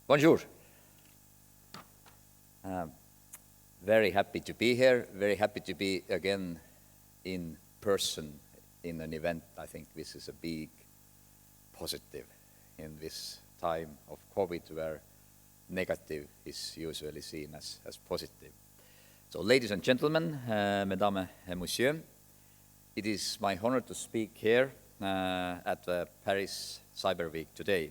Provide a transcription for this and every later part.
Bonjour. Very happy to be here, very happy to be again in person in an event. I think this is a big positive in this time of COVID where negative is usually seen as positive. So ladies and gentlemen, mesdames et messieurs, it is my honor to speak here at the Paris Cyber Week today.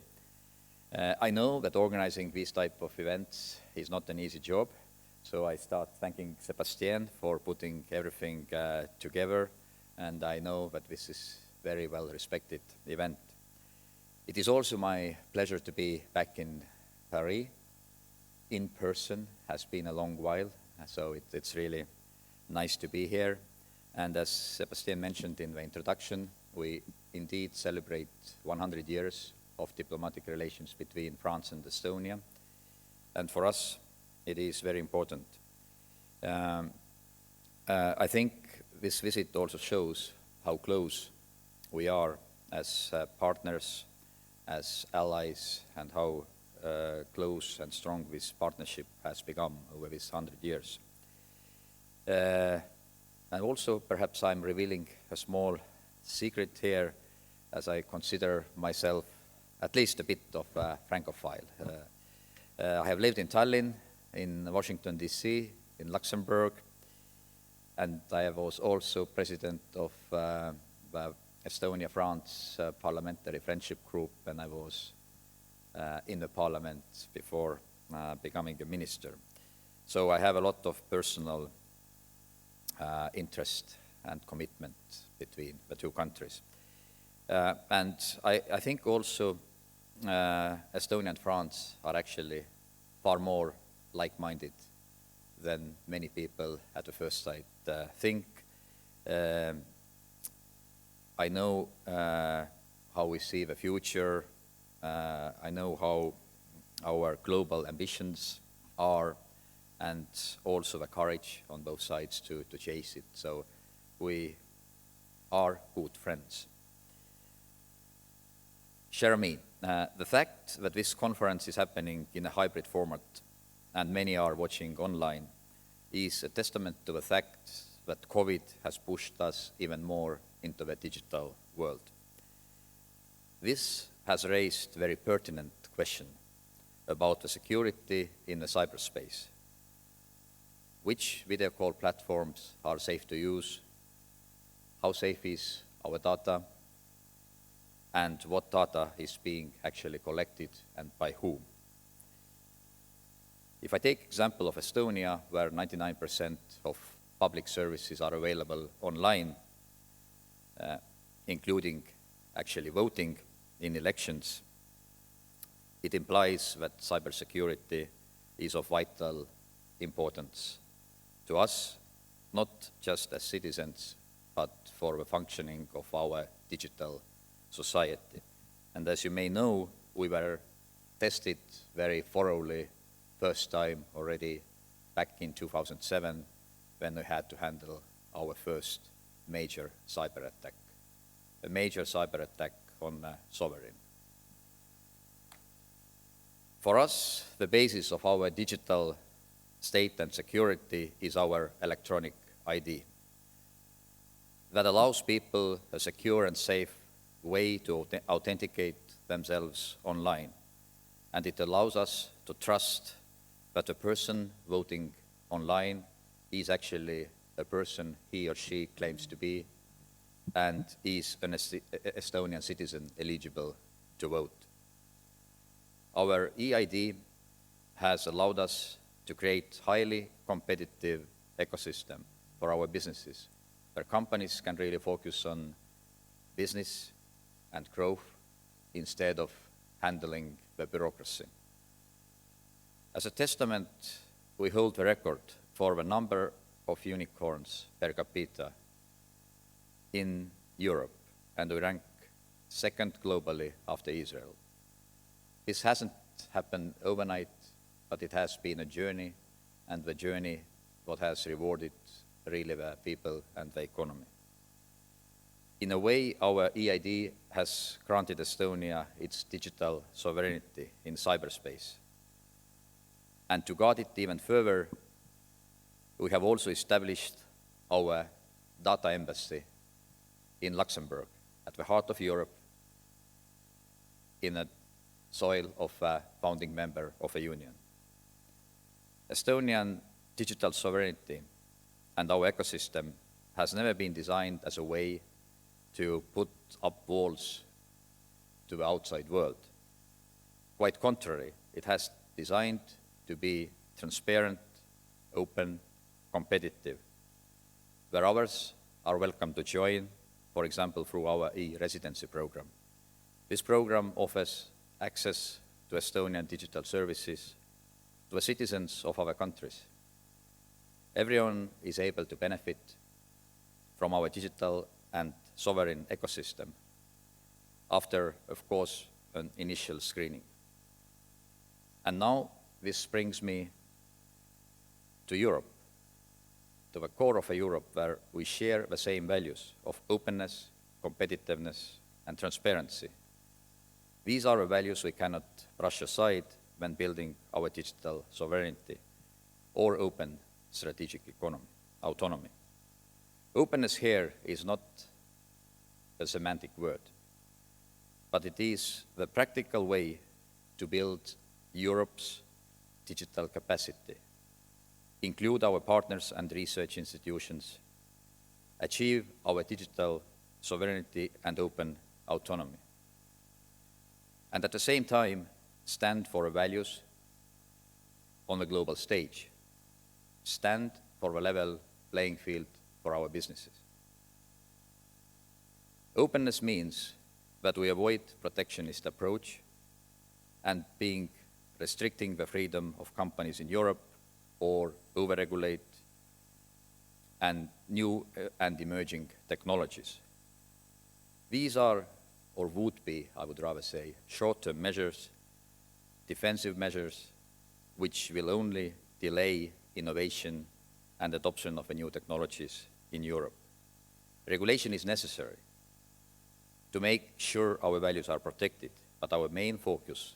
I know that organizing these type of events is not an easy job, so I start thanking Sebastian for putting everything together, and I know that this is very well respected event. It is also my pleasure to be back in Paris. In person has been a long while, so it's really nice to be here. And as Sebastian mentioned in the introduction, we indeed celebrate 100 years of diplomatic relations between France and Estonia. And for us, it is very important. I think this visit also shows how close we are as partners, as allies, and how close and strong this partnership has become over these 100 years. And also, perhaps I'm revealing a small secret here, as I consider myself at least a bit of a Francophile. I have lived in Tallinn, in Washington, D.C., in Luxembourg, and I was also president of the Estonia-France Parliamentary Friendship Group, and I was in the parliament before becoming a minister. So I have a lot of personal interest and commitment between the two countries. And I think also Estonia and France are actually far more like-minded than many people at the first sight think. I know how we see the future. I know how our global ambitions are, and also the courage on both sides to chase it. So we are good friends. Jeremy, the fact that this conference is happening in a hybrid format and many are watching online is a testament to the fact that COVID has pushed us even more into the digital world. This has raised very pertinent question about the security in the cyberspace. Which video call platforms are safe to use? How safe is our data? And what data is being actually collected and by whom? If I take example of Estonia, where 99% of public services are available online, including actually voting in elections, it implies that cybersecurity is of vital importance to us, not just as citizens, but for the functioning of our digital society. And as you may know, we were tested very thoroughly first time already back in 2007 when we had to handle our first major cyber attack, a major cyber attack on a sovereign. For us, the basis of our digital state and security is our electronic ID that allows people a secure and safe way to authenticate themselves online. And it allows us to trust that a person voting online is actually a person he or she claims to be and is an Estonian citizen eligible to vote. Our EID has allowed us to create highly competitive ecosystem for our businesses, where companies can really focus on business and growth instead of handling the bureaucracy. As a testament, we hold the record for the number of unicorns per capita in Europe, and we rank second globally after Israel. This hasn't happened overnight, but it has been a journey, and the journey what has rewarded really the people and the economy. In a way, our EID has granted Estonia its digital sovereignty in cyberspace. And to guard it even further, we have also established our data embassy in Luxembourg, at the heart of Europe, in the soil of a founding member of a union. Estonian digital sovereignty and our ecosystem has never been designed as a way to put up walls to the outside world. Quite contrary, it has designed to be transparent, open, competitive, where others are welcome to join, for example, through our e-residency program. This program offers access to Estonian digital services to the citizens of our countries. Everyone is able to benefit from our digital and sovereign ecosystem after, of course, an initial screening. And now this brings me to Europe, to the core of a Europe where we share the same values of openness, competitiveness, and transparency. These are the values we cannot brush aside when building our digital sovereignty or open strategic autonomy. Openness here is not a semantic word, but it is the practical way to build Europe's digital capacity, include our partners and research institutions, achieve our digital sovereignty and open autonomy, and at the same time stand for values on the global stage, stand for a level playing field for our businesses. Openness means that we avoid protectionist approach and restricting the freedom of companies in Europe or overregulate and new and emerging technologies. These are, or would be, I would rather say, short-term measures, defensive measures, which will only delay innovation and adoption of the new technologies in Europe. Regulation is necessary to make sure our values are protected, but our main focus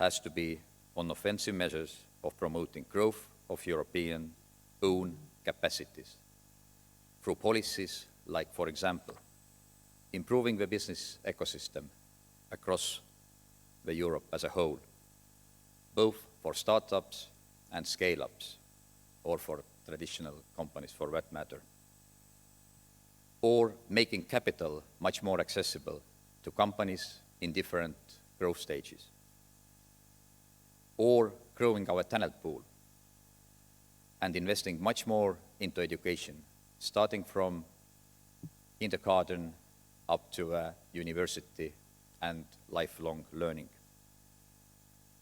has to be on offensive measures of promoting growth of European own capacities through policies like, for example, improving the business ecosystem across the Europe as a whole, both for startups and scale-ups, or for traditional companies for that matter, or making capital much more accessible to companies in different growth stages, or growing our talent pool and investing much more into education, starting from kindergarten up to university and lifelong learning.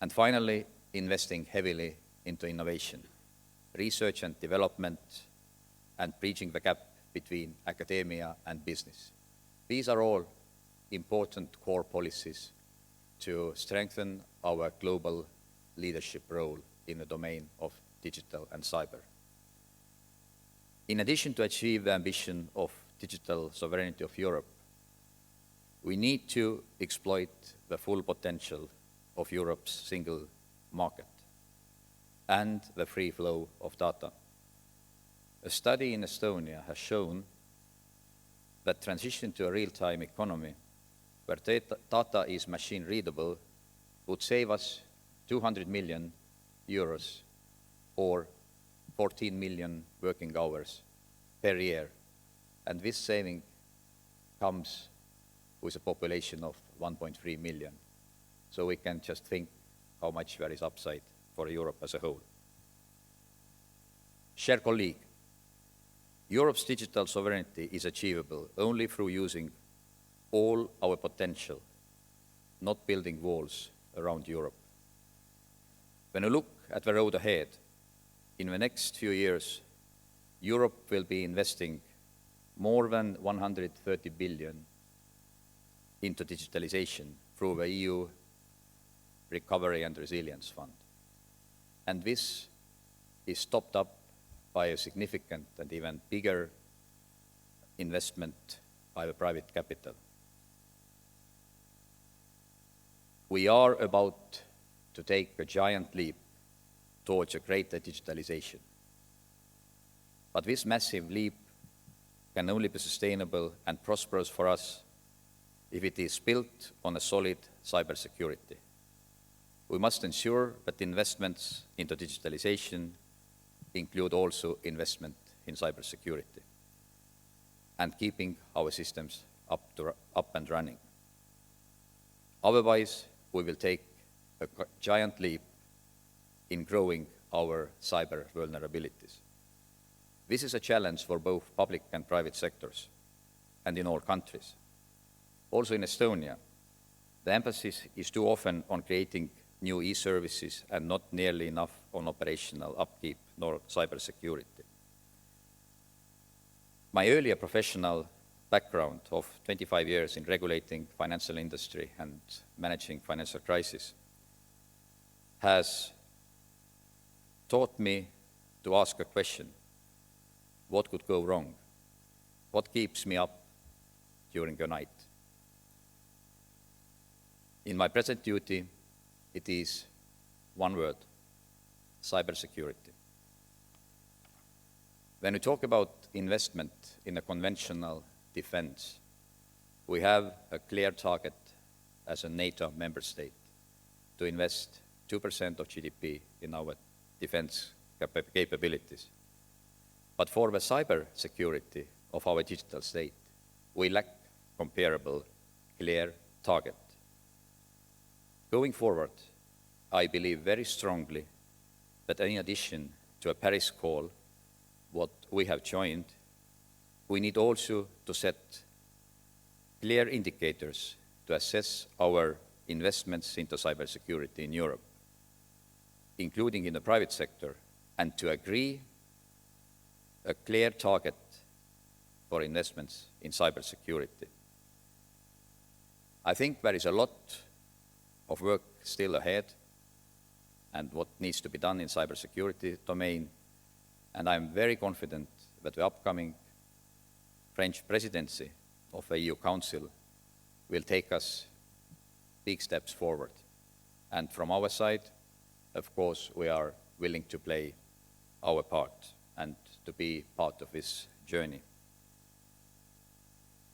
And finally, investing heavily into innovation, research and development, and bridging the gap between academia and business. These are all important core policies to strengthen our global leadership role in the domain of digital and cyber. In addition to achieve the ambition of digital sovereignty of Europe, we need to exploit the full potential of Europe's single market and the free flow of data. A study in Estonia has shown that transition to a real-time economy where data is machine readable would save us 200 million euros or 14 million working hours per year. And this saving comes with a population of 1.3 million. So we can just think how much there is upside for Europe as a whole. Cher colleague, Europe's digital sovereignty is achievable only through using all our potential, not building walls around Europe. When you look at the road ahead, in the next few years, Europe will be investing more than 130 billion into digitalization through the EU Recovery and Resilience Fund. And this is topped up by a significant and even bigger investment by the private capital. We are about to take a giant leap towards a greater digitalization. But this massive leap can only be sustainable and prosperous for us if it is built on a solid cybersecurity. We must ensure that investments into digitalization include also investment in cybersecurity and keeping our systems up and running. Otherwise, we will take a giant leap in growing our cyber vulnerabilities. This is a challenge for both public and private sectors, and in all countries. Also in Estonia, the emphasis is too often on creating new e-services and not nearly enough on operational upkeep nor cybersecurity. My earlier professional background of 25 years in regulating financial industry and managing financial crisis has taught me to ask a question: what could go wrong? What keeps me up during the night? In my present duty, it is one word: cybersecurity. When we talk about investment in a conventional defense, we have a clear target as a NATO member state to invest 2% of GDP in our defense capabilities. But for the cyber security of our digital state, we lack comparable, clear target. Going forward, I believe very strongly that in addition to a Paris call, what we have joined, we need also to set clear indicators to assess our investments into cybersecurity in Europe, including in the private sector, and to agree a clear target for investments in cybersecurity. I think there is a lot of work still ahead and what needs to be done in cybersecurity domain, and I'm very confident that the upcoming French presidency of the EU Council will take us big steps forward. And from our side, of course, we are willing to play our part and to be part of this journey.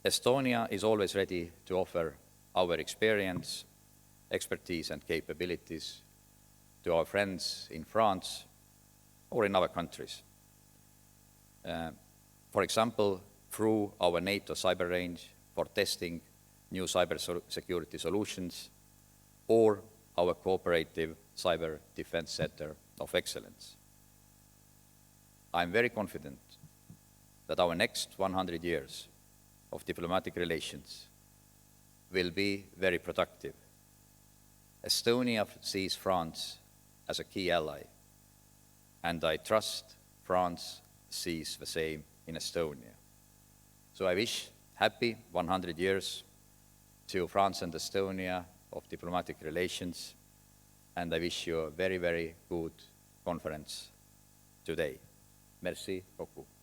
Estonia is always ready to offer our experience, expertise, and capabilities to our friends in France or in other countries. For example, through our NATO cyber range for testing new cybersecurity solutions, or our cooperative cyber defense center of excellence. I'm very confident that our next 100 years of diplomatic relations will be very productive. Estonia sees France as a key ally, and I trust France sees the same in Estonia. So I wish happy 100 years to France and Estonia of diplomatic relations, and I wish you a very, very good conference today. Merci beaucoup.